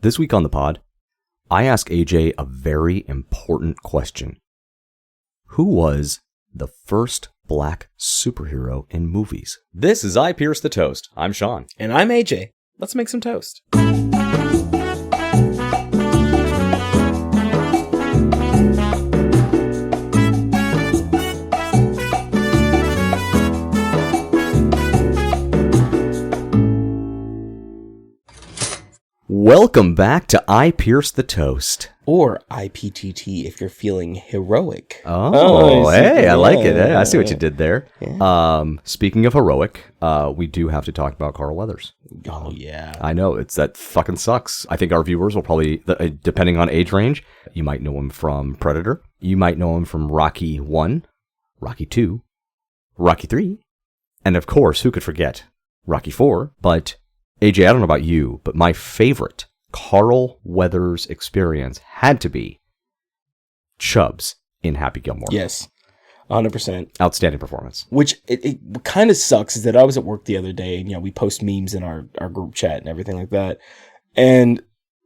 This week on the pod, I ask AJ a very important question. Who was the first black superhero in movies? This is I Pierce the Toast. I'm Sean. And I'm AJ. Let's make some toast. Welcome back to I Pierce the Toast. Or IPTT if you're feeling heroic. Oh, hey, I like it. Hey, I see what you did there. Yeah. Speaking of heroic, we do have to talk about Carl Weathers. Oh, yeah. I know, that fucking sucks. I think our viewers will probably, depending on age range, you might know him from Predator. You might know him from Rocky 1, Rocky 2, Rocky 3, and of course, who could forget Rocky 4, but... AJ, I don't know about you, but my favorite Carl Weathers experience had to be Chubbs in Happy Gilmore. Yes, 100%. Outstanding performance. Which it kind of sucks is that I was at work the other day, and we post memes in our group chat and everything like that. And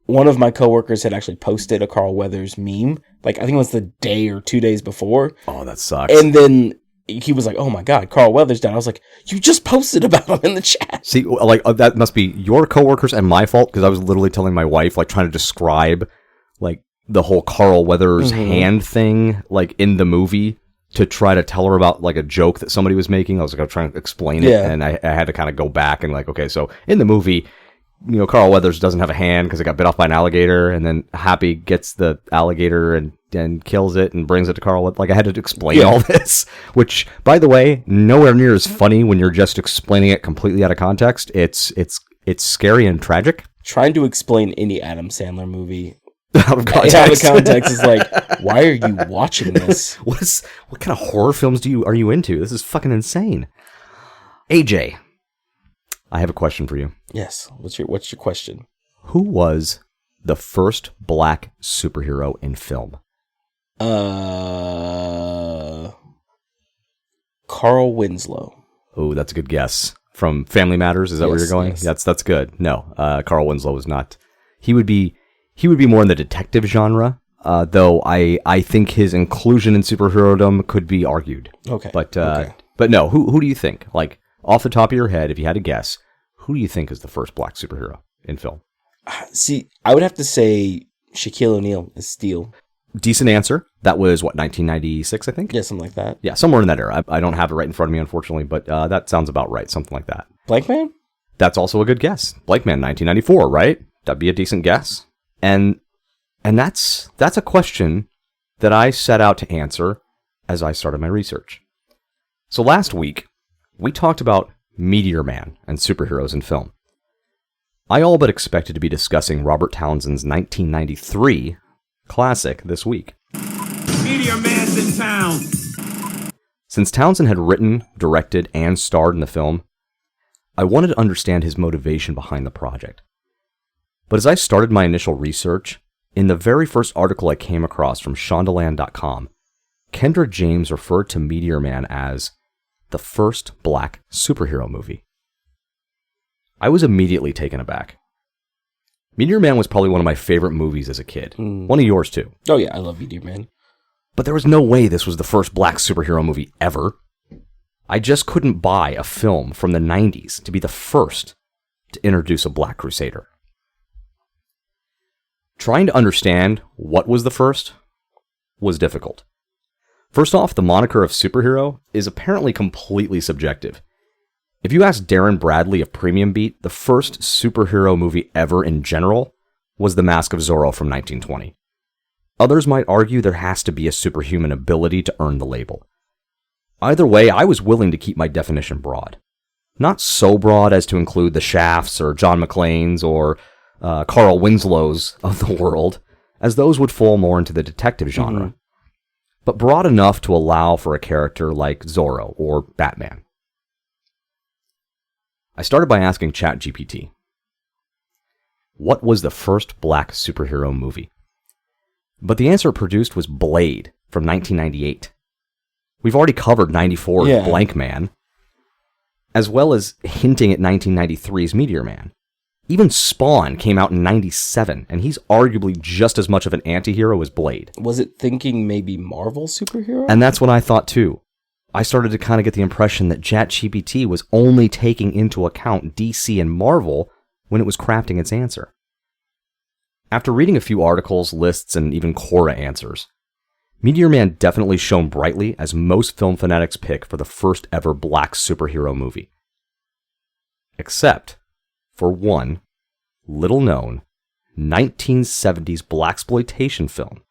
one of my coworkers had actually posted a Carl Weathers meme, I think it was the day or 2 days before. Oh, that sucks. And then he was like, oh my God, Carl Weathers died. I was like, you just posted about him in the chat. See, that must be your coworkers and my fault, because I was literally telling my wife, trying to describe, the whole Carl Weathers hand thing, in the movie, to try to tell her about, a joke that somebody was making. I was trying to explain it, and I had to kind of go back and, okay, so in the movie... Carl Weathers doesn't have a hand because it got bit off by an alligator, and then Happy gets the alligator and kills it and brings it to Carl. I had to explain all this, which, by the way, nowhere near as funny when you're just explaining it completely out of context. It's scary and tragic. Trying to explain any Adam Sandler movie out of context, is why are you watching this? What kind of horror films are you into? This is fucking insane. AJ, I have a question for you. Yes. What's your question? Who was the first black superhero in film? Carl Winslow. Oh, that's a good guess. From Family Matters, is that where you're going? Yes. That's good. No, Carl Winslow was not. He would be more in the detective genre, though I think his inclusion in superherodom could be argued. Okay. But no, who do you think? Off the top of your head, if you had to guess, who do you think is the first black superhero in film? See, I would have to say Shaquille O'Neal is Steel. Decent answer. That was, 1996, I think? Yeah, something like that. Yeah, somewhere in that era. I don't have it right in front of me, unfortunately, but that sounds about right. Something like that. Blank Man? That's also a good guess. Blank Man, 1994, right? That'd be a decent guess. And that's a question that I set out to answer as I started my research. So last week, we talked about Meteor Man and superheroes in film. I all but expected to be discussing Robert Townsend's 1993 classic this week. Meteor Man's in town! Since Townsend had written, directed, and starred in the film, I wanted to understand his motivation behind the project. But as I started my initial research, in the very first article I came across from Shondaland.com, Kendra James referred to Meteor Man as the first black superhero movie. I was immediately taken aback. Meteor Man was probably one of my favorite movies as a kid. One of yours too. Oh yeah, I love Meteor Man. But there was no way this was the first black superhero movie ever. I just couldn't buy a film from the 90s to be the first to introduce a black crusader. Trying to understand what was the first was difficult. First off, the moniker of superhero is apparently completely subjective. If you ask Darren Bradley of Premium Beat, the first superhero movie ever in general was The Mask of Zorro from 1920. Others might argue there has to be a superhuman ability to earn the label. Either way, I was willing to keep my definition broad. Not so broad as to include the Shafts or John McClane's or Carl Winslows of the world, as those would fall more into the detective genre. But broad enough to allow for a character like Zorro or Batman. I started by asking ChatGPT, what was the first black superhero movie? But the answer it produced was Blade from 1998. We've already covered 94's Blank Man, as well as hinting at 1993's Meteor Man. Even Spawn came out in 97, and he's arguably just as much of an anti-hero as Blade. Was it thinking maybe Marvel superhero? And that's what I thought too. I started to kind of get the impression that ChatGPT was only taking into account DC and Marvel when it was crafting its answer. After reading a few articles, lists, and even Quora answers, Meteor Man definitely shone brightly as most film fanatics pick for the first ever black superhero movie. Except for one little-known 1970s blaxploitation film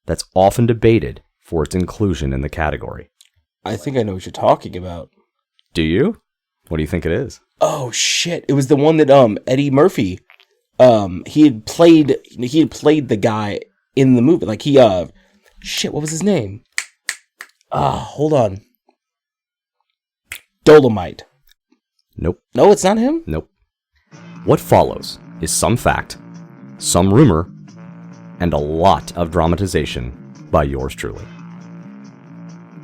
that's often debated for its inclusion in the category. I think I know what you're talking about. Do you? What do you think it is? Oh shit! It was the one that Eddie Murphy, he had played the guy in the movie. Like shit, what was his name? Hold on. Dolomite. Nope. No, it's not him? Nope. What follows is some fact, some rumor, and a lot of dramatization by yours truly.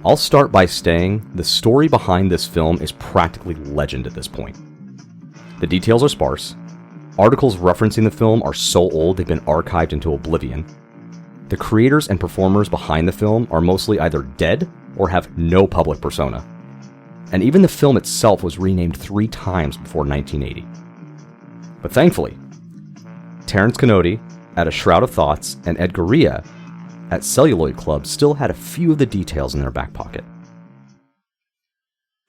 I'll start by saying the story behind this film is practically legend at this point. The details are sparse. Articles referencing the film are so old they've been archived into oblivion. The creators and performers behind the film are mostly either dead or have no public persona. And even the film itself was renamed 3 times before 1980. But thankfully, Terrence Kennedy at A Shroud of Thoughts and Ed Guria at Celluloid Club still had a few of the details in their back pocket.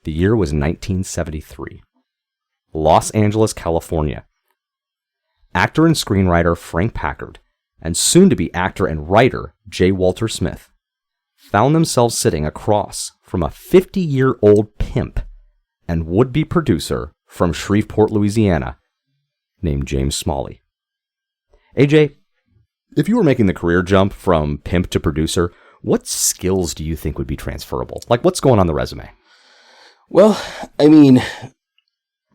The year was 1973. Los Angeles, California. Actor and screenwriter Frank Packard and soon-to-be actor and writer J. Walter Smith found themselves sitting across from a 50-year-old pimp and would-be producer from Shreveport, Louisiana, named James Smalley. AJ, if you were making the career jump from pimp to producer, what skills do you think would be transferable? Like, what's going on the resume? Well, I mean,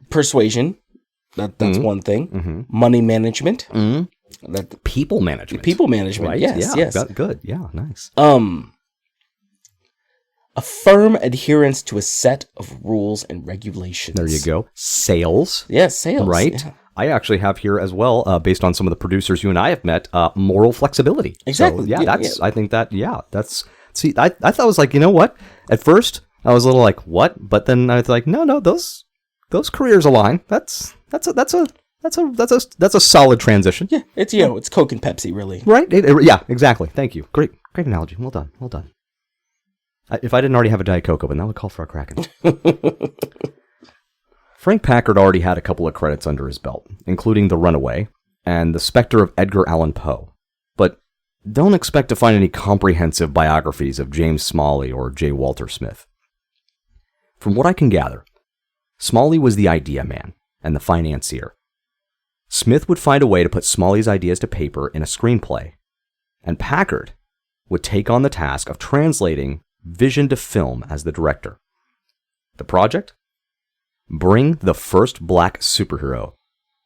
persuasion. That's one thing. Mm-hmm. Money management. People management. People management. Right? Yes. Yeah, Yes. Good. Yeah. Nice. A firm adherence to a set of rules and regulations. There you go. Sales. Yeah, sales. Right. Yeah. I actually have here as well, based on some of the producers you and I have met, moral flexibility. Exactly. So, I think that, see, I thought I was like, you know what? At first, I was a little like, what? But then I was like, no, those careers align. That's a solid transition. Yeah, it's, it's Coke and Pepsi, really. Right? Yeah, exactly. Thank you. Great analogy. Well done. If I didn't already have a Diet Coke open, that would call for a Kraken. Frank Packard already had a couple of credits under his belt, including The Runaway and The Spectre of Edgar Allan Poe. But don't expect to find any comprehensive biographies of James Smalley or J. Walter Smith. From what I can gather, Smalley was the idea man and the financier. Smith would find a way to put Smalley's ideas to paper in a screenplay, and Packard would take on the task of translating vision to film as the director. The project? Bring the first black superhero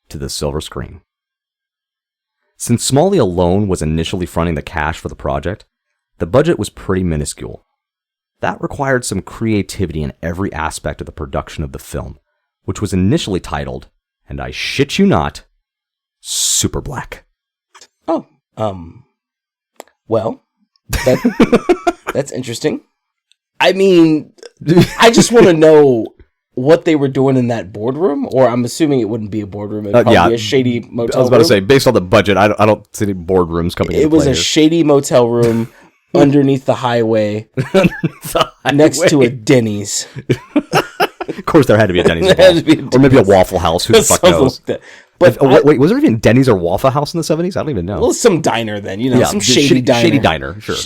to the silver screen. Since Smalley alone was initially fronting the cash for the project, the budget was pretty minuscule. That required some creativity in every aspect of the production of the film, which was initially titled, and I shit you not, Super Black. Oh, well, that's interesting. I mean, I just want to know what they were doing in that boardroom, or I'm assuming it wouldn't be a boardroom. It'd probably be a shady motel room. I was about to say, based on the budget, I don't see any boardrooms coming into play. It was a shady motel room underneath the highway, next to a Denny's. Of course, there had to be a Denny's. Or maybe a Waffle House. Who the fuck knows? Like but wait, was there even Denny's or Waffle House in the 70s? I don't even know. Well, some diner then, some shady diner. Shady diner, sure.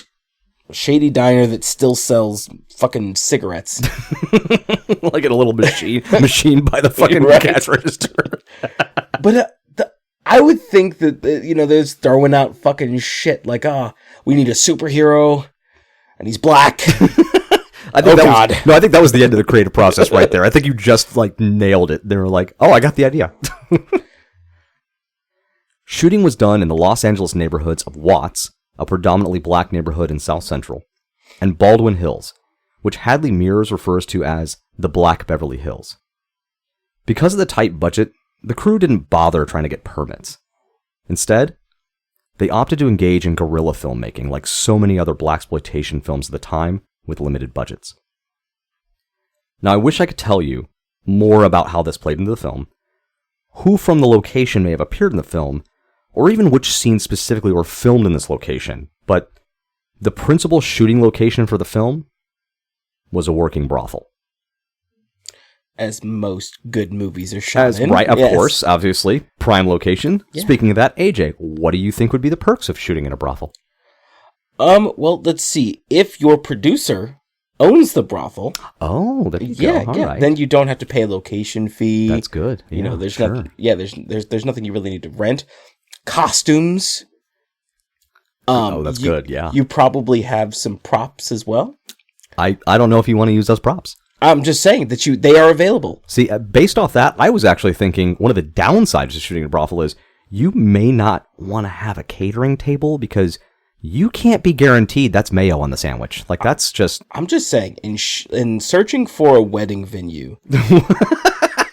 Shady diner that still sells fucking cigarettes. Like in a little machine by the fucking cash register. But I would think that, they're throwing out fucking shit like, we need a superhero and he's black. I think that was the end of the creative process right there. I think you just nailed it. They were like, oh, I got the idea. Shooting was done in the Los Angeles neighborhoods of Watts, a predominantly black neighborhood in South Central, and Baldwin Hills, which Hadley Mears refers to as the Black Beverly Hills. Because of the tight budget, the crew didn't bother trying to get permits. Instead, they opted to engage in guerrilla filmmaking like so many other blaxploitation films of the time with limited budgets. Now, I wish I could tell you more about how this played into the film, who from the location may have appeared in the film, or even which scenes specifically were filmed in this location, but the principal shooting location for the film was a working brothel. As most good movies are shot in. Right, of course, obviously. Prime location. Yeah. Speaking of that, AJ, what do you think would be the perks of shooting in a brothel? Well, let's see. If your producer owns the brothel. Oh, there you go. All right. Then you don't have to pay a location fee. That's good. Yeah, you know, there's nothing. Yeah, there's nothing you really need to rent. Costumes. That's good. Yeah. You probably have some props as well. I don't know if you want to use those props. I'm just saying that they are available. See, based off that, I was actually thinking one of the downsides of shooting a brothel is you may not want to have a catering table because you can't be guaranteed that's mayo on the sandwich. Like, that's just... I'm just saying, in searching for a wedding venue...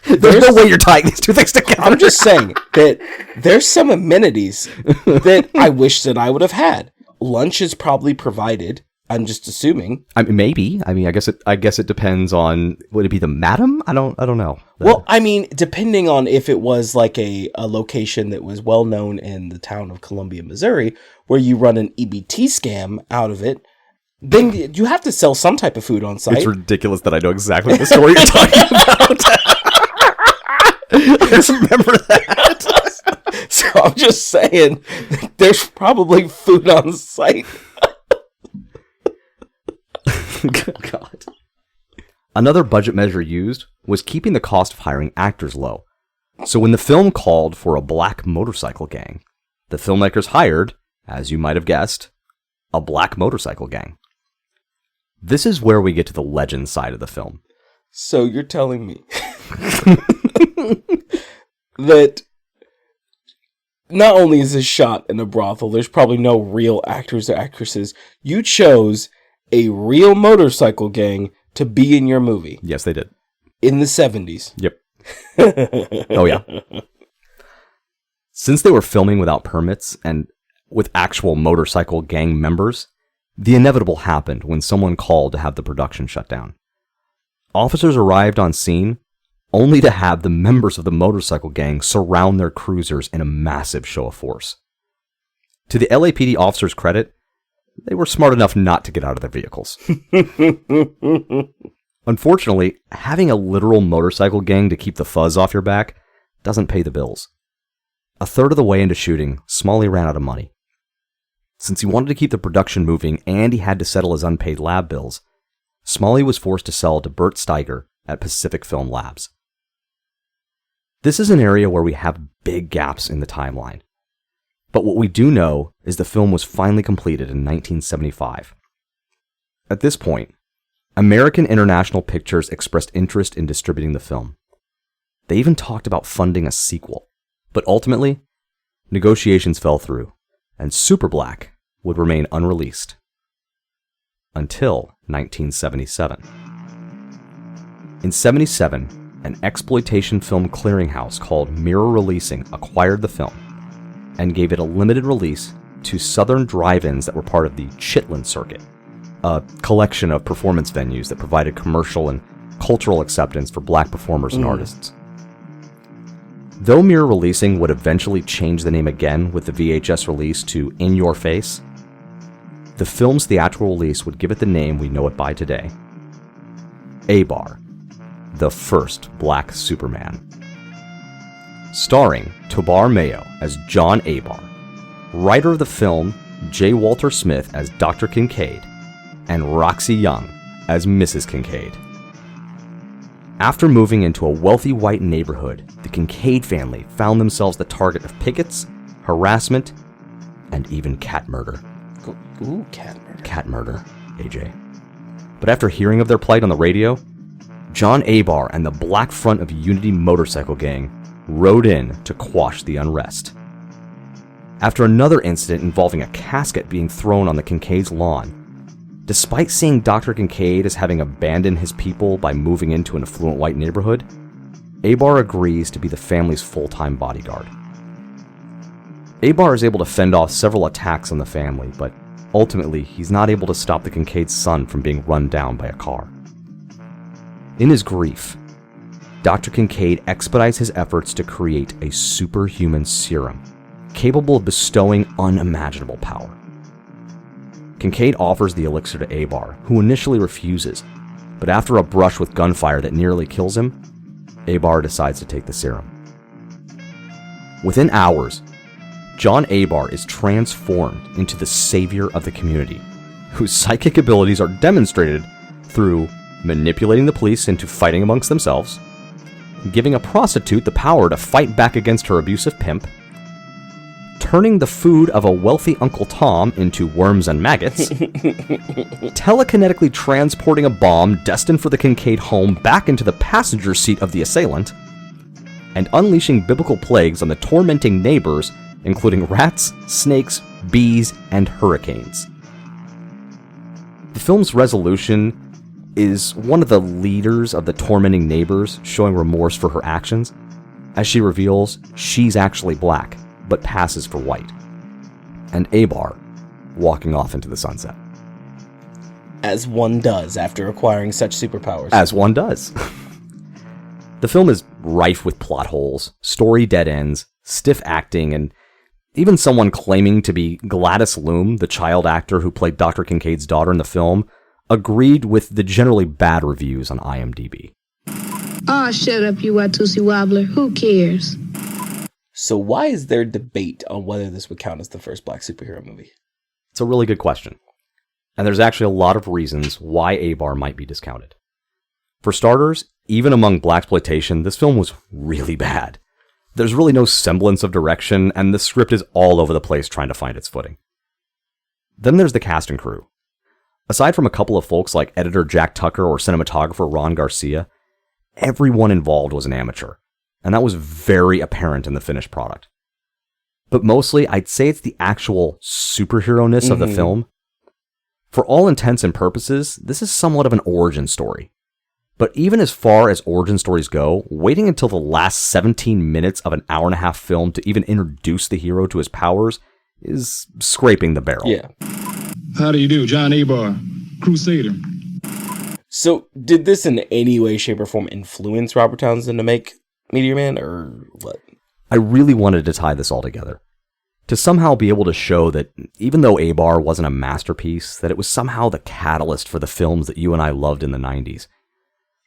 there's no way you're tying these two things together. I'm just saying that there's some amenities that I wish that I would have had. Lunch is probably provided. I'm just assuming. I mean, maybe. I mean, I guess it depends on, would it be the madam? I don't know. Well, I mean, depending on if it was like a location that was well known in the town of Columbia, Missouri, where you run an EBT scam out of it, then you have to sell some type of food on site. It's ridiculous that I know exactly the story you're talking about. I remember that. So I'm just saying, there's probably food on site. God. Another budget measure used was keeping the cost of hiring actors low. So when the film called for a black motorcycle gang, the filmmakers hired, as you might have guessed, a black motorcycle gang. This is where we get to the legend side of the film. So you're telling me that not only is this shot in a brothel, there's probably no real actors or actresses. You chose a real motorcycle gang to be in your movie. Yes, they did. In the 70s. Yep. Oh, yeah. Since they were filming without permits and with actual motorcycle gang members, the inevitable happened when someone called to have the production shut down. Officers arrived on scene only to have the members of the motorcycle gang surround their cruisers in a massive show of force. To the LAPD officers' credit, they were smart enough not to get out of their vehicles. Unfortunately, having a literal motorcycle gang to keep the fuzz off your back doesn't pay the bills. A third of the way into shooting, Smalley ran out of money. Since he wanted to keep the production moving and he had to settle his unpaid lab bills, Smalley was forced to sell to Bert Steiger at Pacific Film Labs. This is an area where we have big gaps in the timeline. But what we do know is the film was finally completed in 1975. At this point, American International Pictures expressed interest in distributing the film. They even talked about funding a sequel, but ultimately, negotiations fell through, and Super Black would remain unreleased until 1977. In 77, an exploitation film clearinghouse called Mirror Releasing acquired the film and gave it a limited release to southern drive-ins that were part of the Chitlin Circuit, a collection of performance venues that provided commercial and cultural acceptance for black performers and artists. Though Mirror Releasing would eventually change the name again with the VHS release to In Your Face, the film's theatrical release would give it the name we know it by today. A-Bar, the first black Superman. Starring Tobar Mayo as John A-Bar, writer of the film J. Walter Smith as Dr. Kincaid, and Roxy Young as Mrs. Kincaid. After moving into a wealthy white neighborhood, the Kincaid family found themselves the target of pickets, harassment, and even cat murder. Ooh, cat murder. Cat murder, AJ. But after hearing of their plight on the radio, John A-Bar and the Black Front of Unity motorcycle gang rode in to quash the unrest. After another incident involving a casket being thrown on the Kincaid's lawn, despite seeing Dr. Kincaid as having abandoned his people by moving into an affluent white neighborhood, Abar agrees to be the family's full-time bodyguard. Abar is able to fend off several attacks on the family, but ultimately he's not able to stop the Kincaid's son from being run down by a car. In his grief, Dr. Kincaid expedites his efforts to create a superhuman serum capable of bestowing unimaginable power. Kincaid offers the elixir to Abar, who initially refuses, but after a brush with gunfire that nearly kills him, Abar decides to take the serum. Within hours, John Abar is transformed into the savior of the community, whose psychic abilities are demonstrated through manipulating the police into fighting amongst themselves, giving a prostitute the power to fight back against her abusive pimp, turning the food of a wealthy Uncle Tom into worms and maggots, telekinetically transporting a bomb destined for the Kincaid home back into the passenger seat of the assailant, and unleashing biblical plagues on the tormenting neighbors, including rats, snakes, bees, and hurricanes. The film's resolution is one of the leaders of the tormenting neighbors showing remorse for her actions, as she reveals she's actually black, but passes for white, and Abar walking off into the sunset. As one does after acquiring such superpowers. As one does. The film is rife with plot holes, story dead ends, stiff acting, and even someone claiming to be Gladys Loom, the child actor who played Dr. Kincaid's daughter in the film, agreed with the generally bad reviews on IMDb. Aw, shut up, you Watusi Wobbler. Who cares? So why is there debate on whether this would count as the first black superhero movie? It's a really good question. And there's actually a lot of reasons why Abar might be discounted. For starters, even among blaxploitation, this film was really bad. There's really no semblance of direction, and the script is all over the place trying to find its footing. Then there's the cast and crew. Aside from a couple of folks like editor Jack Tucker or cinematographer Ron Garcia, everyone involved was an amateur, and that was very apparent in the finished product. But mostly, I'd say it's the actual superhero-ness of the film. For all intents and purposes, this is somewhat of an origin story. But even as far as origin stories go, waiting until the last 17 minutes of an hour-and-a-half film to even introduce the hero to his powers is scraping the barrel. Yeah. How do you do, John Abar, Crusader? So, did this in any way, shape, or form influence Robert Townsend to make Meteor Man, or what? I really wanted to tie this all together. To somehow be able to show that even though Abar wasn't a masterpiece, that it was somehow the catalyst for the films that you and I loved in the 90s.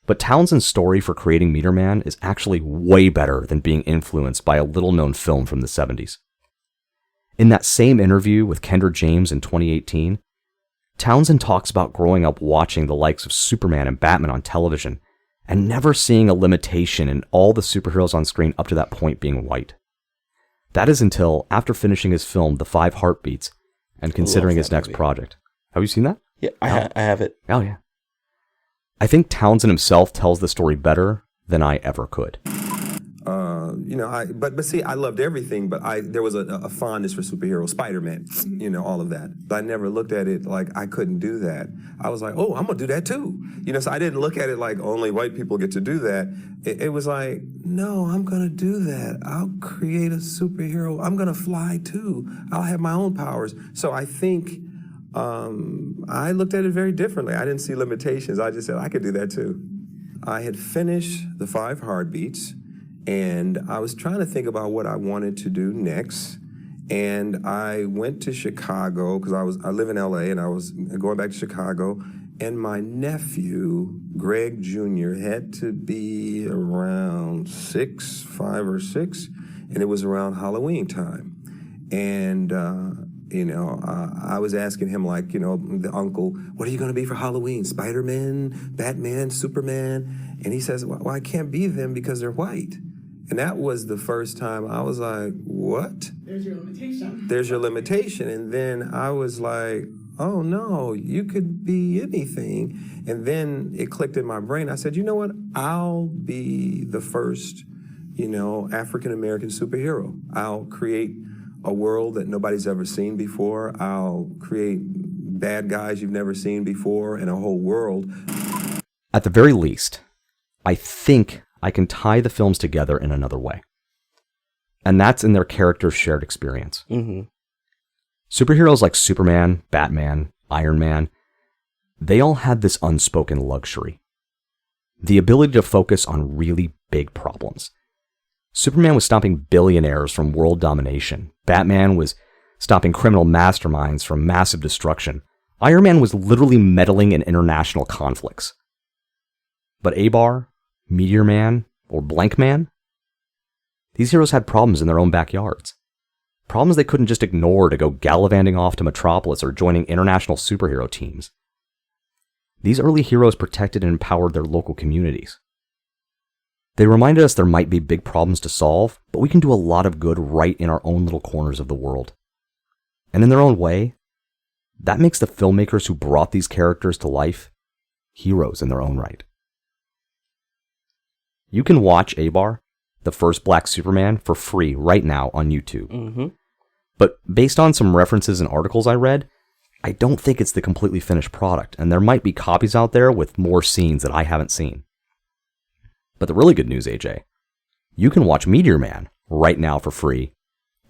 But Townsend's story for creating Meteor Man is actually way better than being influenced by a little-known film from the 70s. In that same interview with Kendra James in 2018, Townsend talks about growing up watching the likes of Superman and Batman on television and never seeing a limitation in all the superheroes on screen up to that point being white. That is until after finishing his film The Five Heartbeats and considering his next project. Have you seen that? Yeah, I have it. Oh, yeah. I think Townsend himself tells the story better than I ever could. But see, I loved everything, but there was a fondness for superheroes, Spider-Man, all of that. But I never looked at it like I couldn't do that. I was like, oh, I'm gonna do that too. So I didn't look at it like only white people get to do that. It was like, no, I'm gonna do that. I'll create a superhero. I'm gonna fly too. I'll have my own powers. So I think I looked at it very differently. I didn't see limitations. I just said I could do that too. I had finished The Five Heartbeats, and I was trying to think about what I wanted to do next. And I went to Chicago because I live in LA, and I was going back to Chicago. And my nephew, Greg Jr., had to be around 5 or 6, and it was around Halloween time. And I was asking him, the uncle, what are you going to be for Halloween? Spider-Man, Batman, Superman? And he says, well, I can't be them because they're white. And that was the first time I was like, what? There's your limitation. There's your limitation. And then I was like, oh no, you could be anything. And then it clicked in my brain. I said, you know what? I'll be the first, African-American superhero. I'll create a world that nobody's ever seen before. I'll create bad guys you've never seen before and a whole world. At the very least, I think I can tie the films together in another way. And that's in their characters' shared experience. Mm-hmm. Superheroes like Superman, Batman, Iron Man, they all had this unspoken luxury. The ability to focus on really big problems. Superman was stopping billionaires from world domination. Batman was stopping criminal masterminds from massive destruction. Iron Man was literally meddling in international conflicts. But Abar, Meteor Man, or Blank Man? These heroes had problems in their own backyards. Problems they couldn't just ignore to go gallivanting off to Metropolis or joining international superhero teams. These early heroes protected and empowered their local communities. They reminded us there might be big problems to solve, but we can do a lot of good right in our own little corners of the world. And in their own way, that makes the filmmakers who brought these characters to life heroes in their own right. You can watch Abar, the first Black Superman, for free right now on YouTube. Mm-hmm. But based on some references and articles I read, I don't think it's the completely finished product, and there might be copies out there with more scenes that I haven't seen. But the really good news, AJ, you can watch Meteor Man right now for free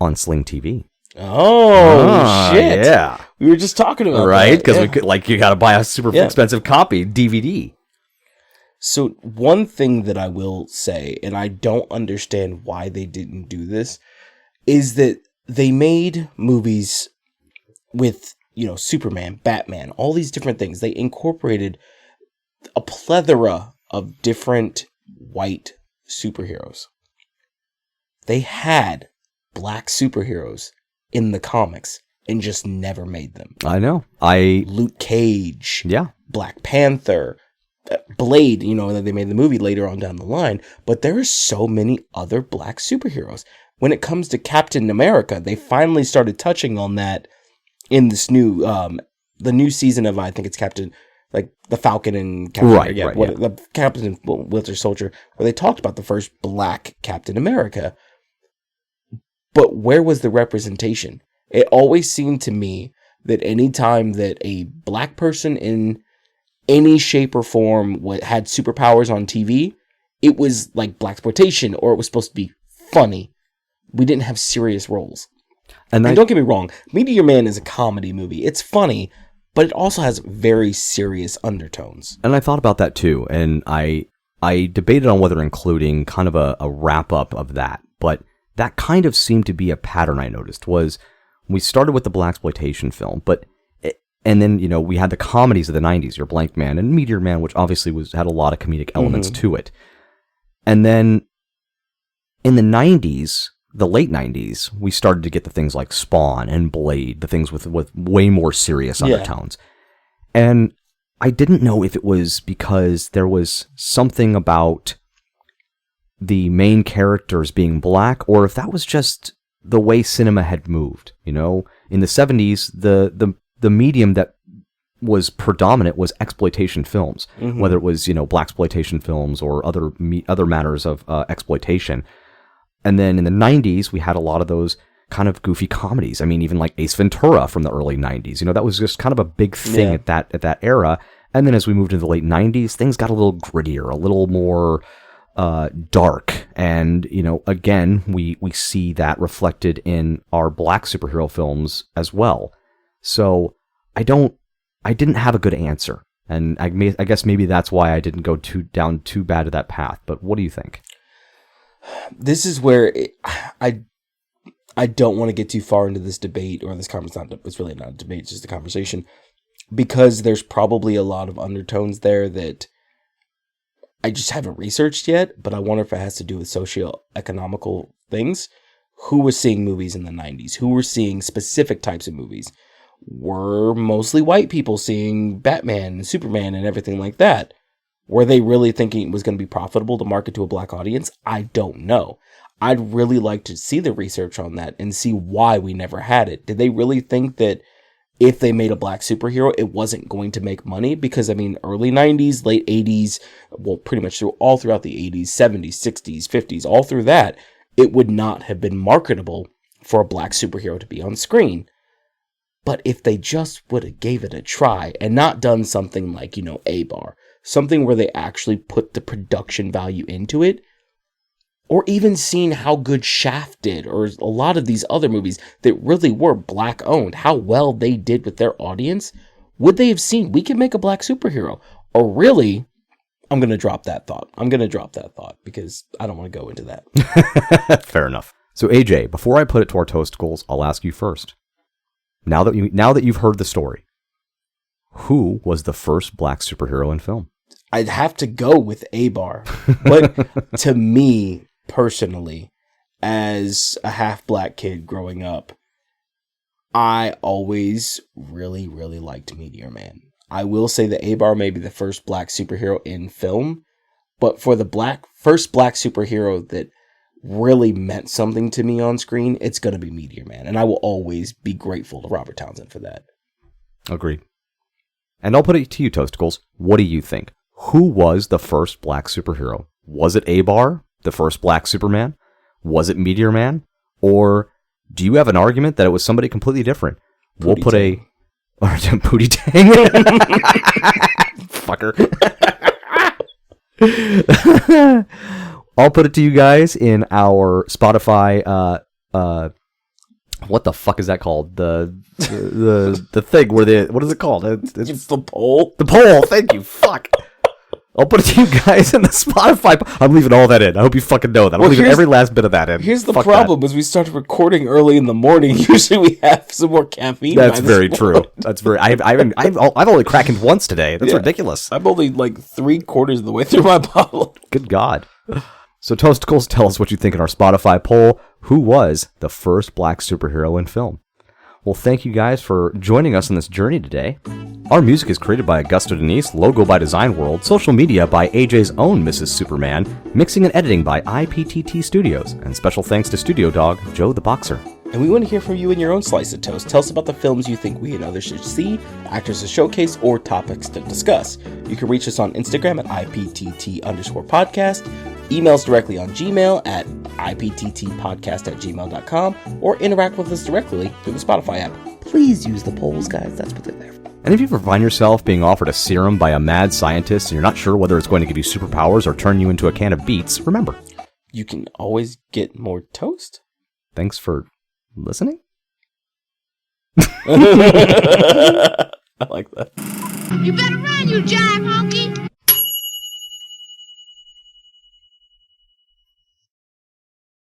on Sling TV. Oh, shit. Yeah. We were just talking about right? that. Because yeah. we could, like, you got to buy a super expensive copy, DVD. So one thing that I will say, and I don't understand why they didn't do this, is that they made movies with, you know, Superman, Batman, all these different things. They incorporated a plethora of different white superheroes. They had black superheroes in the comics and just never made them. I know. Luke Cage, Yeah. Black Panther, Blade, you know, that they made the movie later on down the line, but there are so many other black superheroes. When it comes to Captain America, they finally started touching on that in this new, the new season of, I think it's Captain, like the Falcon and Captain, Right, the Captain and Winter Soldier, where they talked about the first black Captain America. But where was the representation? It always seemed to me that any time that a black person in any shape or form had superpowers on TV, it was like blaxploitation, or it was supposed to be funny. We didn't have serious roles. And don't get me wrong, Meteor Man is a comedy movie. It's funny, but it also has very serious undertones. And I thought about that too, and I debated on whether including kind of a wrap-up of that, but that kind of seemed to be a pattern I noticed, was we started with the blaxploitation film, and then, you know, we had the comedies of the 90s, your Blank Man and Meteor Man, which obviously had a lot of comedic elements to it. And then in the 90s, the late 90s, we started to get the things like Spawn and Blade, the things with way more serious undertones. And I didn't know if it was because there was something about the main characters being black, or if that was just the way cinema had moved. You know, in the 70s, the medium that was predominant was exploitation films, whether it was, you know, blaxploitation films or other matters of exploitation. And then in the 90s, we had a lot of those kind of goofy comedies. I mean, even like Ace Ventura from the early 90s. You know, that was just kind of a big thing at that era. And then as we moved into the late 90s, things got a little grittier, a little more dark. And, you know, again, we see that reflected in our black superhero films as well. So I didn't have a good answer. And I guess maybe that's why I didn't go down too bad of that path. But what do you think? This is where I don't want to get too far into this debate or this conversation. It's really not a debate, it's just a conversation, because there's probably a lot of undertones there that I just haven't researched yet, but I wonder if it has to do with socio-economical things. Who was seeing movies in the 90s? Who were seeing specific types of movies? Were mostly white people seeing Batman and Superman and everything like that? Were they really thinking it was going to be profitable to market to a black audience? I don't know. I'd really like to see the research on that and see why we never had it. Did they really think that if they made a black superhero, it wasn't going to make money? Because, I mean, early 90s, late 80s, well, pretty much all throughout the 80s, 70s, 60s, 50s, all through that, it would not have been marketable for a black superhero to be on screen. But if they just would have gave it a try and not done something like, you know, Abar, something where they actually put the production value into it, or even seeing how good Shaft did, or a lot of these other movies that really were black owned, how well they did with their audience, would they have seen, we can make a black superhero? Or really, I'm going to drop that thought. Because I don't want to go into that. Fair enough. So AJ, before I put it to our toasticles, I'll ask you first. Now that you've heard the story, who was the first black superhero in film? I'd have to go with Abar. But to me, personally, as a half-black kid growing up, I always really, really liked Meteor Man. I will say that Abar may be the first black superhero in film, but for the first black superhero that really meant something to me on screen, it's going to be Meteor Man. And I will always be grateful to Robert Townsend for that. Agreed. And I'll put it to you, Toasticles. What do you think? Who was the first black superhero? Was it Abar, the first black Superman? Was it Meteor Man? Or do you have an argument that it was somebody completely different? We'll put Tang. Or Pootie Tang. Fucker. I'll put it to you guys in our Spotify, what the fuck is that called? The thing where what is it called? It's the poll. The poll. Thank you. Fuck. I'll put it to you guys in the Spotify. I'm leaving all that in. I hope you fucking know that. I'm leaving every last bit of that in. Here's the Fuck problem: is we started recording early in the morning. Usually we have some more caffeine. That's very true. That's very. I've only cracked once today. That's ridiculous. I'm only like 3/4 of the way through my bottle. Good God. So Toasticles, tell us what you think in our Spotify poll. Who was the first black superhero in film? Well, thank you guys for joining us on this journey today. Our music is created by Augusta Denise, logo by Design World, social media by AJ's own Mrs. Superman, mixing and editing by IPTT Studios, and special thanks to studio dog Joe the Boxer. And we want to hear from you in your own slice of toast. Tell us about the films you think we and others should see, actors to showcase, or topics to discuss. You can reach us on Instagram at IPTT_podcast, emails directly on Gmail at IPTTpodcast@gmail.com, or interact with us directly through the Spotify app. Please use the polls, guys. That's what they're there for. And if you ever find yourself being offered a serum by a mad scientist and you're not sure whether it's going to give you superpowers or turn you into a can of beets, remember, you can always get more toast. Thanks for listening. I like that. You better run, you jive honky.